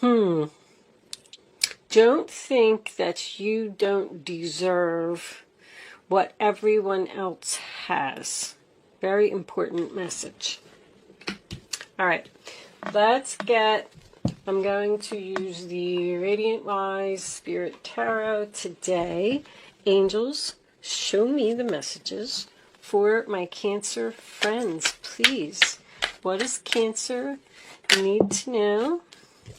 Don't think that you don't deserve what everyone else has. Very important message. All right, let's get, I'm going to use the Radiant Wise Spirit Tarot today. Angels, show me the messages for my Cancer friends, please. What does Cancer need to know?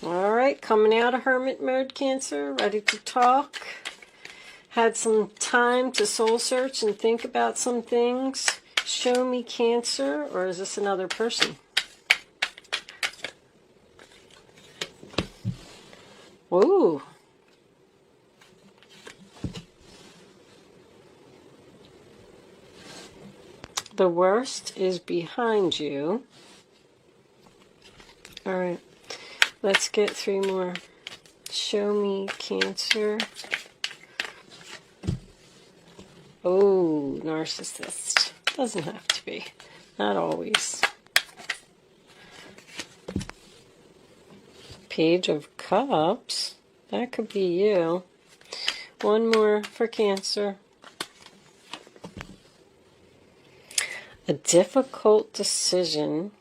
All right, coming out of hermit mode, Cancer, ready to talk. Had some time to soul search and think about some things. Show me, Cancer, or is this another person? Ooh. The worst is behind you. All right. Let's get 3 more. Show me, Cancer. Oh, narcissist. Doesn't have to be. Not always. Page of Cups. That could be you. 1 more for Cancer. A difficult decision.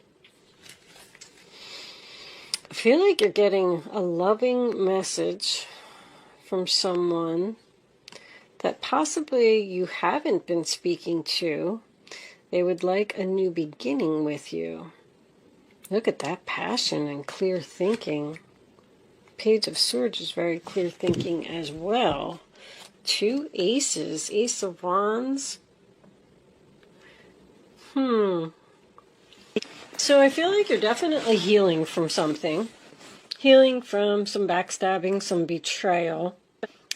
I feel like you're getting a loving message from someone that possibly you haven't been speaking to. They would like a new beginning with you. Look at that passion and clear thinking. Page of Swords is very clear thinking as well. 2 aces. Ace of Wands. So I feel like you're definitely healing from something. Healing from some backstabbing, some betrayal.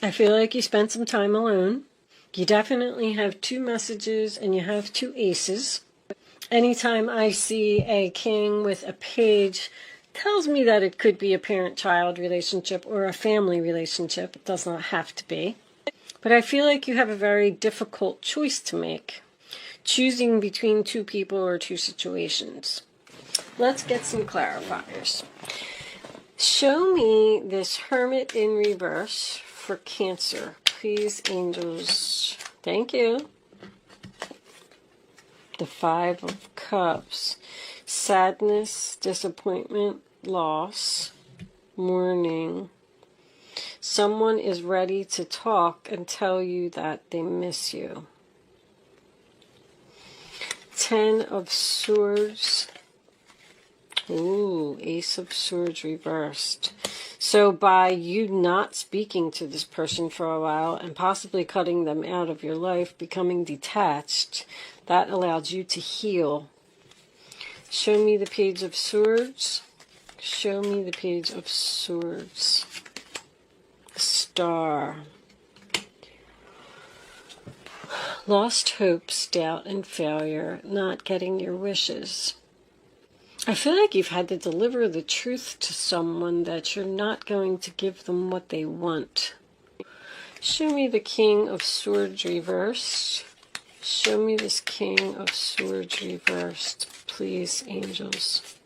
I feel like you spent some time alone. You definitely have 2 messages and you have 2 aces. Anytime I see a king with a page, tells me that it could be a parent-child relationship or a family relationship. It does not have to be. But I feel like you have a very difficult choice to make. Choosing between 2 people or 2 situations. Let's get some clarifiers. Show me this Hermit in reverse for Cancer. Please, angels. Thank you. The 5 of Cups. Sadness, disappointment, loss, mourning. Someone is ready to talk and tell you that they miss you. 10 of Swords. Ooh, Ace of Swords reversed. So by you not speaking to this person for a while and possibly cutting them out of your life, becoming detached, that allowed you to heal. Show me the Page of Swords. Show me the Page of Swords. Star. Lost hopes, doubt, and failure, not getting your wishes. I feel like you've had to deliver the truth to someone that you're not going to give them what they want. Show me the King of Swords reversed. Show me this King of Swords reversed, please, angels.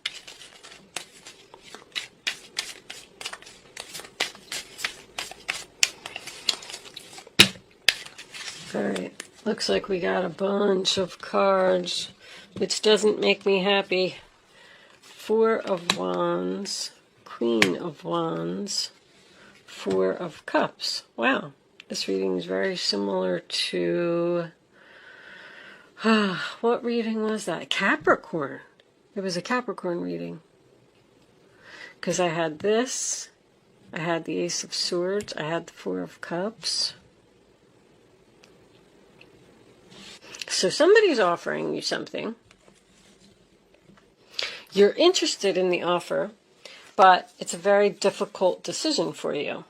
All right. Looks like we got a bunch of cards, which doesn't make me happy. 4 of Wands, Queen of Wands, 4 of Cups. Wow, this reading is very similar to, what reading was that? Capricorn. It was a Capricorn reading. Because I had this, I had the Ace of Swords, I had the 4 of Cups. So somebody's offering you something. You're interested in the offer, but it's a very difficult decision for you.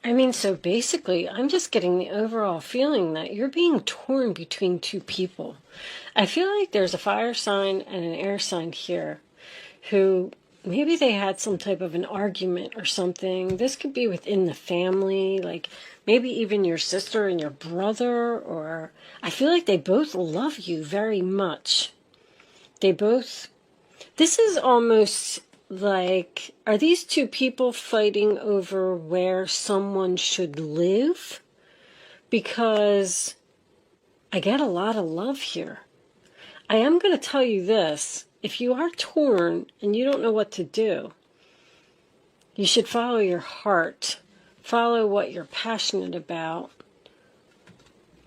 I mean, so basically, I'm just getting the overall feeling that you're being torn between 2 people. I feel like there's a fire sign and an air sign here who maybe they had some type of an argument or something. This could be within the family, like maybe even your sister and your brother, or I feel like they both love you very much. They both, this is almost like, are these two people fighting over where someone should live? Because I get a lot of love here. I am going to tell you this. If you are torn and you don't know what to do, you should follow your heart. Follow what you're passionate about.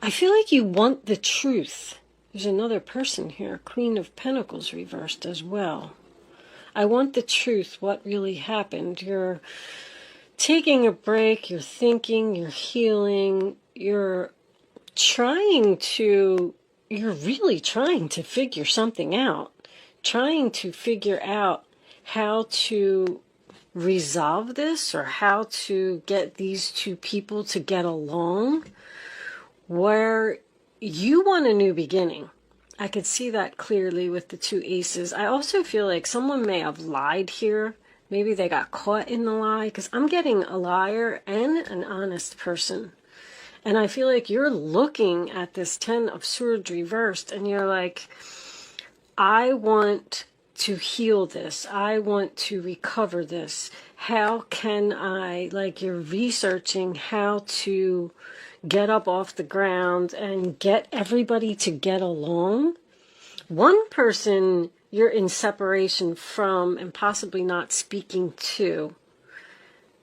I feel like you want the truth. There's another person here, Queen of Pentacles reversed as well. I want the truth, what really happened. You're taking a break, you're thinking, you're healing, you're really trying to figure something out. Trying to figure out how to resolve this or how to get these two people to get along, where you want a new beginning. I could see that clearly with the two aces. I also feel like someone may have lied here. Maybe they got caught in the lie, because I'm getting a liar and an honest person. And I feel like you're looking at this Ten of Swords reversed and you're like, I want to heal this. I want to recover this. How can I, like, you're researching how to get up off the ground and get everybody to get along. One person you're in separation from and possibly not speaking to.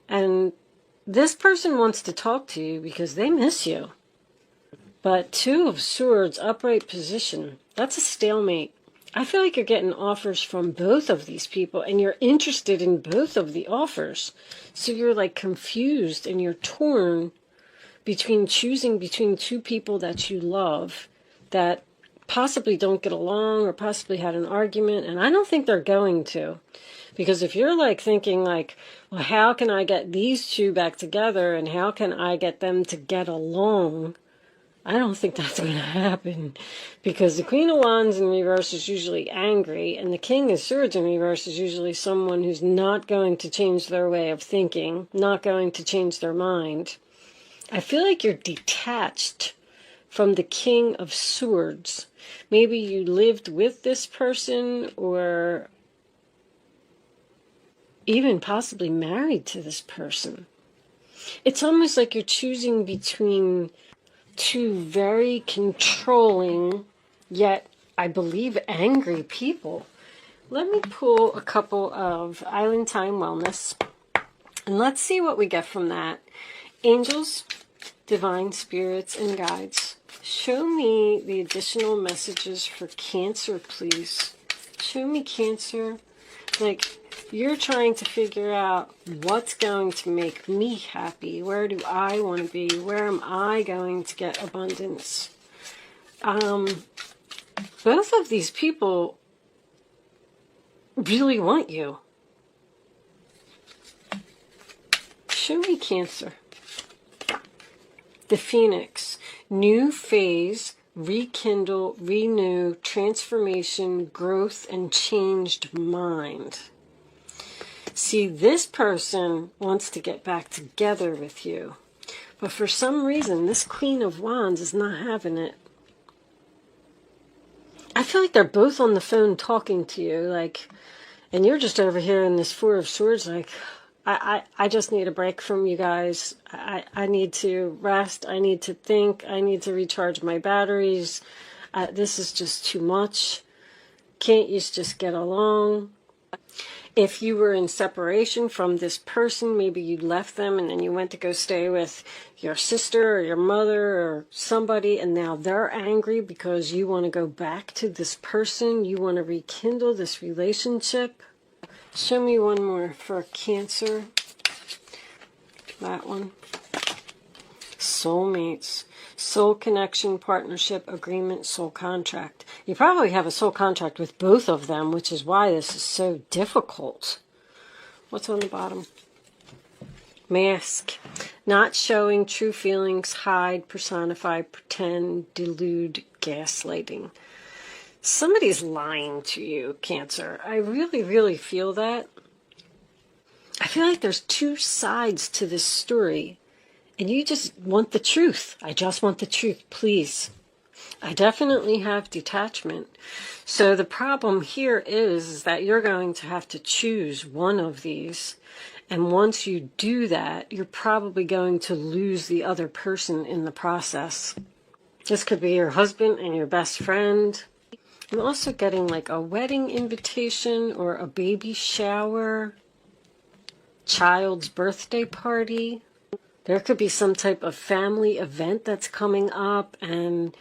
And this person wants to talk to you because they miss you. But Two of Swords, upright position, that's a stalemate. I feel like you're getting offers from both of these people and you're interested in both of the offers. So you're like confused and you're torn between choosing between two people that you love that possibly don't get along or possibly had an argument. And I don't think they're going to. Because if you're like thinking like, well, how can I get these two back together and how can I get them to get along? I don't think that's going to happen, because the Queen of Wands in reverse is usually angry and the King of Swords in reverse is usually someone who's not going to change their way of thinking, not going to change their mind. I feel like you're detached from the King of Swords. Maybe you lived with this person or even possibly married to this person. It's almost like you're choosing between two very controlling, yet I believe angry people. Let me pull a couple of Island Time Wellness, and let's see what we get from that. Angels, divine spirits, and guides, show me the additional messages for Cancer, please. Show me Cancer. Like, you're trying to figure out what's going to make me happy. Where do I want to be? Where am I going to get abundance? Both of these people really want you. Show me Cancer. The Phoenix. New phase, rekindle, renew, transformation, growth, and changed mind. See, this person wants to get back together with you. But for some reason, this Queen of Wands is not having it. I feel like they're both on the phone talking to you, like, and you're just over here in this Four of Swords, like, I just need a break from you guys. I need to rest. I need to think. I need to recharge my batteries. This is just too much. Can't you just get along? If you were in separation from this person, maybe you left them and then you went to go stay with your sister or your mother or somebody, and now they're angry because you want to go back to this person. You want to rekindle this relationship. Show me one more for Cancer. That one. Soulmates. Soul connection, partnership, agreement, soul contract. You probably have a soul contract with both of them, which is why this is so difficult. What's on the bottom? Mask. Not showing true feelings, hide, personify, pretend, delude, gaslighting. Somebody's lying to you, Cancer. I really, really feel that. I feel like there's two sides to this story. And you just want the truth. I just want the truth, please. I definitely have detachment. So the problem here is that you're going to have to choose one of these. And once you do that, you're probably going to lose the other person in the process. This could be your husband and your best friend. I'm also getting like a wedding invitation or a baby shower, child's birthday party. There could be some type of family event that's coming up, and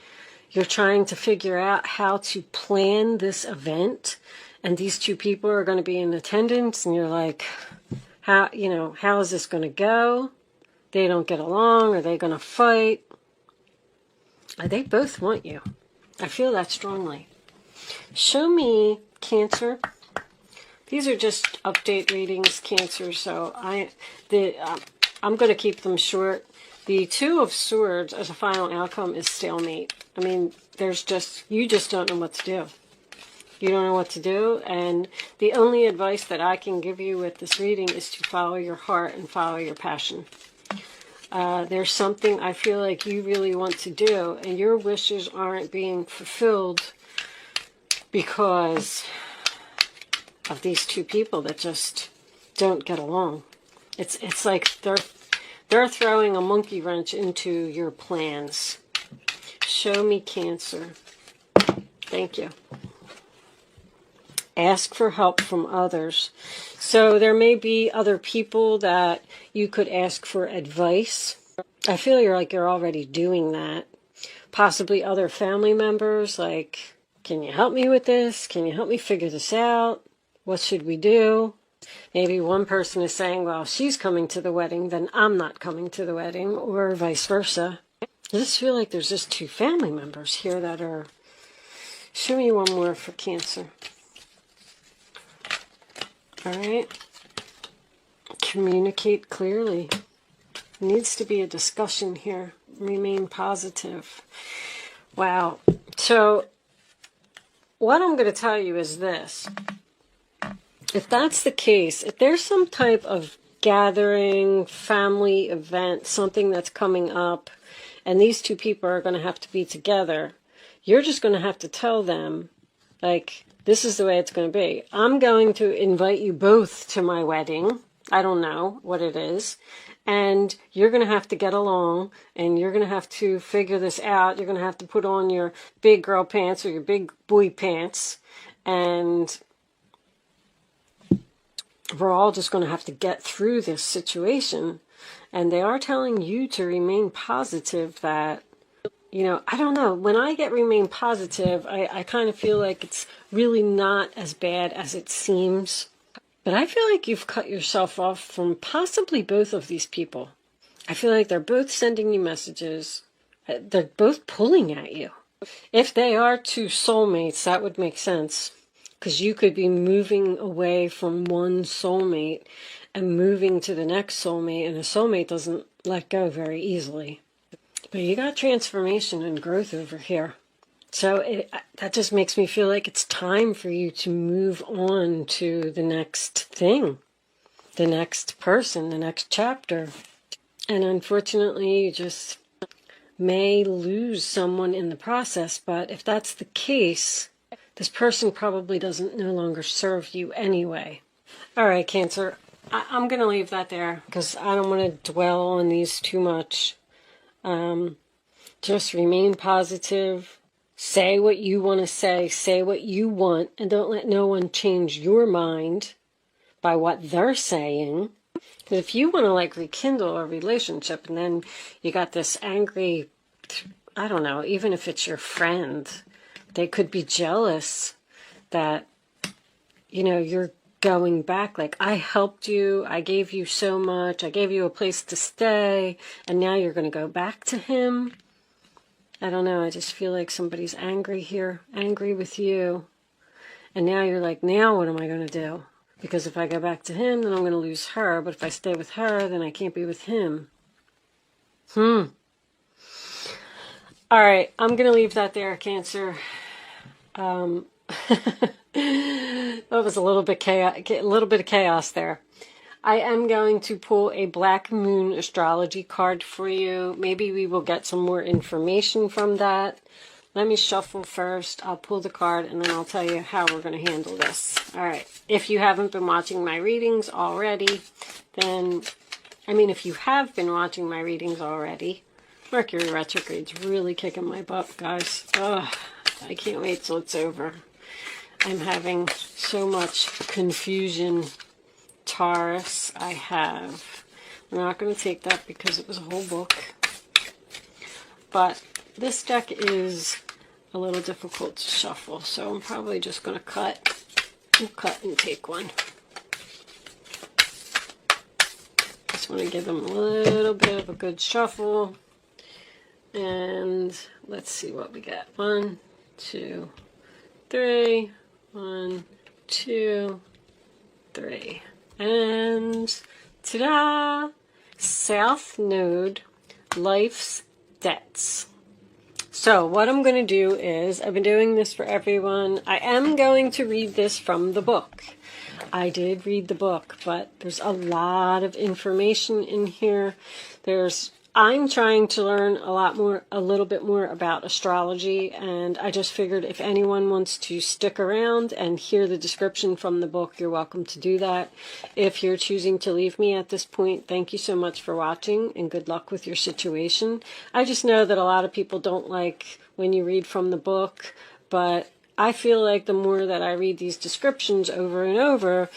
you're trying to figure out how to plan this event. And these two people are going to be in attendance, and you're like, how is this going to go? They don't get along. Are they going to fight? They both want you. I feel that strongly. Show me, Cancer. These are just update readings, Cancer, so I'm going to keep them short. The Two of Swords as a final outcome is stalemate. I mean, you just don't know what to do. You don't know what to do, and the only advice that I can give you with this reading is to follow your heart and follow your passion. There's something I feel like you really want to do, and your wishes aren't being fulfilled because of these two people that just don't get along. It's like they're throwing a monkey wrench into your plans. Show me, Cancer. Thank you. Ask for help from others. So there may be other people that you could ask for advice. I feel you're already doing that. Possibly other family members, like, can you help me with this? Can you help me figure this out? What should we do? Maybe one person is saying, well, she's coming to the wedding, then I'm not coming to the wedding, or vice versa. I just feel like there's just two family members here that are... Show me one more for Cancer. All right. Communicate clearly. Needs to be a discussion here. Remain positive. Wow. So what I'm going to tell you is this. If that's the case, if there's some type of gathering, family event, something that's coming up, and these two people are going to have to be together, you're just going to have to tell them, like, this is the way it's going to be. I'm going to invite you both to my wedding. I don't know what it is. And you're going to have to get along, and you're going to have to figure this out. You're going to have to put on your big girl pants or your big boy pants, and we're all just going to have to get through this situation. And they are telling you to remain positive that, I don't know. When I get remain positive, I kind of feel like it's really not as bad as it seems. But I feel like you've cut yourself off from possibly both of these people. I feel like they're both sending you messages. They're both pulling at you. If they are two soulmates, that would make sense. Because you could be moving away from one soulmate and moving to the next soulmate. And a soulmate doesn't let go very easily. But you got transformation and growth over here. So that just makes me feel like it's time for you to move on to the next thing, the next person, the next chapter. And unfortunately, you just may lose someone in the process. But if that's the case, this person probably doesn't no longer serve you anyway. All right, Cancer, I'm going to leave that there because I don't want to dwell on these too much. Just remain positive. Say what you want to say what you want, and don't let no one change your mind by what they're saying. Because if you want to rekindle a relationship and then you got this angry, I don't know, even if it's your friend, they could be jealous that, you're going back. Like, I helped you, I gave you so much, I gave you a place to stay, and now you're going to go back to him. I don't know, I just feel like somebody's angry here, angry with you. And now you're like, now what am I going to do? Because if I go back to him, then I'm going to lose her. But if I stay with her, then I can't be with him. All right, I'm going to leave that there, Cancer. That was a little bit of chaos there. I am going to pull a Black Moon astrology card for you. Maybe we will get some more information from that. let me shuffle first. I'll pull the card and then I'll tell you how we're going to handle this. All right. If you haven't been watching my readings already, then, if you have been watching my readings already, Mercury retrograde's really kicking my butt, guys. Ugh, I can't wait till it's over. I'm having so much confusion. Taurus, I'm not going to take that because it was a whole book. But this deck is a little difficult to shuffle, so I'm probably just going to cut and take one. Just want to give them a little bit of a good shuffle. And let's see what we get. 1, 2, 3. 1, 2, 3. And ta-da! South Node, Life's Debts. So what I'm going to do is, I've been doing this for everyone. I am going to read this from the book. I did read the book, but there's a lot of information in here. I'm trying to learn a little bit more about astrology, and I just figured if anyone wants to stick around and hear the description from the book, you're welcome to do that. If you're choosing to leave me at this point, thank you so much for watching, and good luck with your situation. I just know that a lot of people don't like when you read from the book, but I feel like the more that I read these descriptions over and over,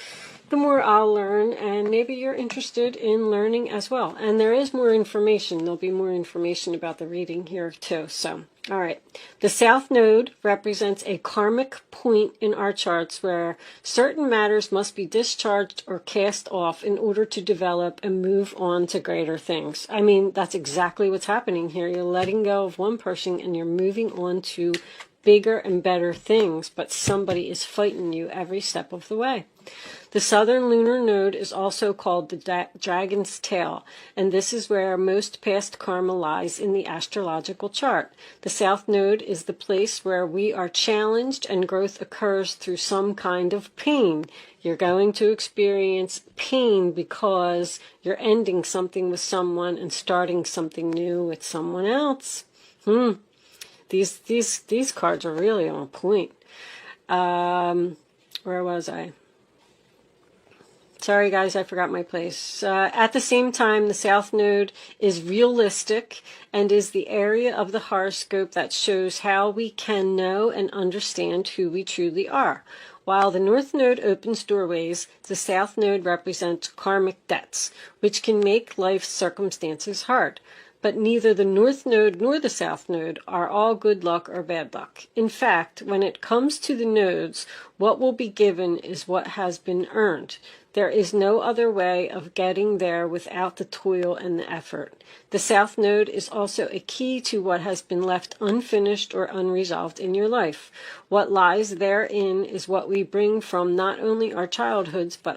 the more I'll learn, and maybe you're interested in learning as well. And there is more information. There'll be more information about the reading here too. So, all right. The South Node represents a karmic point in our charts where certain matters must be discharged or cast off in order to develop and move on to greater things. That's exactly what's happening here. You're letting go of one person and you're moving on to bigger and better things, but somebody is fighting you every step of the way. The southern lunar node is also called the dragon's tail, and this is where most past karma lies in the astrological chart. The south node is the place where we are challenged and growth occurs through some kind of pain. You're going to experience pain because you're ending something with someone and starting something new with someone else. These cards are really on point. Where was I? Sorry, guys, I forgot my place. At the same time, the South Node is realistic and is the area of the horoscope that shows how we can know and understand who we truly are. While the North Node opens doorways, the South Node represents karmic debts, which can make life's circumstances hard. But neither the North Node nor the South Node are all good luck or bad luck. In fact, when it comes to the nodes, what will be given is what has been earned. There is no other way of getting there without the toil and the effort. The South Node is also a key to what has been left unfinished or unresolved in your life. What lies therein is what we bring from not only our childhoods, but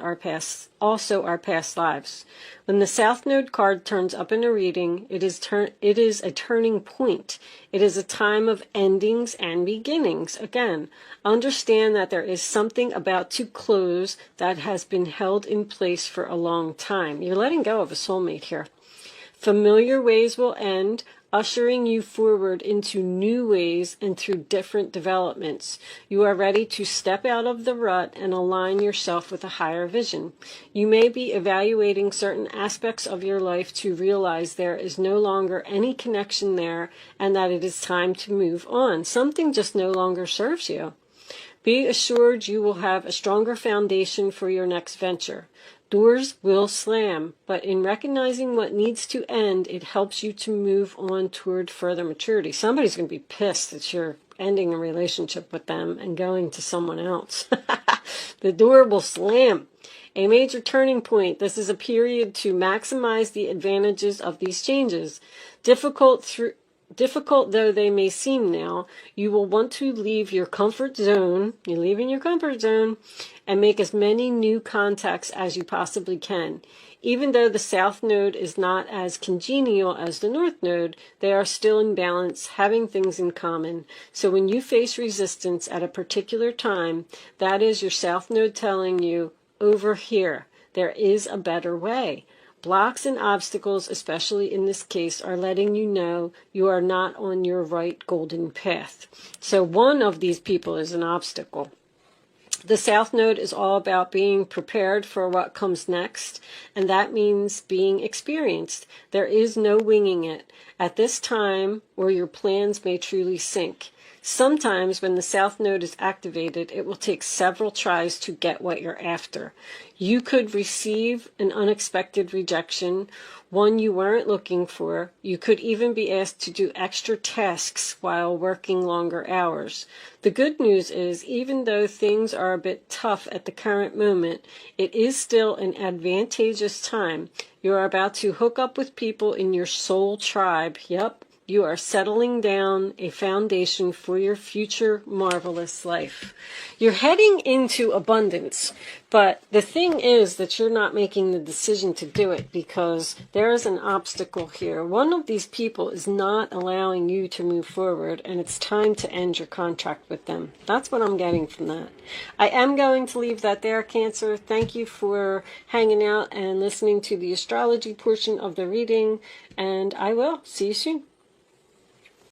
also our past lives. When the South Node card turns up in a reading, it is a turning point. It is a time of endings and beginnings. Again, understand that there is something about to close that has been held in place for a long time. You're letting go of a soulmate here. Familiar ways will end, ushering you forward into new ways and through different developments. You are ready to step out of the rut and align yourself with a higher vision. You may be evaluating certain aspects of your life to realize there is no longer any connection there and that it is time to move on. Something just no longer serves you. Be assured you will have a stronger foundation for your next venture. Doors will slam, but in recognizing what needs to end, it helps you to move on toward further maturity. Somebody's going to be pissed that you're ending a relationship with them and going to someone else. The door will slam. A major turning point. This is a period to maximize the advantages of these changes. Difficult though they may seem now, you will want to leave your comfort zone. You're leaving your comfort zone and make as many new contacts as you possibly can. Even though the South Node is not as congenial as the North Node, they are still in balance, having things in common. So when you face resistance at a particular time, that is your South Node telling you, over here, there is a better way. Blocks and obstacles, especially in this case, are letting you know you are not on your right golden path. So one of these people is an obstacle. The South Node is all about being prepared for what comes next, and that means being experienced. There is no winging it at this time where your plans may truly sink. Sometimes when the South Node is activated, it will take several tries to get what you're after. You could receive an unexpected rejection, one you weren't looking for. You could even be asked to do extra tasks while working longer hours. The good news is, even though things are a bit tough at the current moment, it is still an advantageous time. You are about to hook up with people in your soul tribe. Yep. You are settling down a foundation for your future marvelous life. You're heading into abundance, but the thing is that you're not making the decision to do it because there is an obstacle here. One of these people is not allowing you to move forward, and it's time to end your contract with them. That's what I'm getting from that. I am going to leave that there, Cancer. Thank you for hanging out and listening to the astrology portion of the reading, and I will see you soon.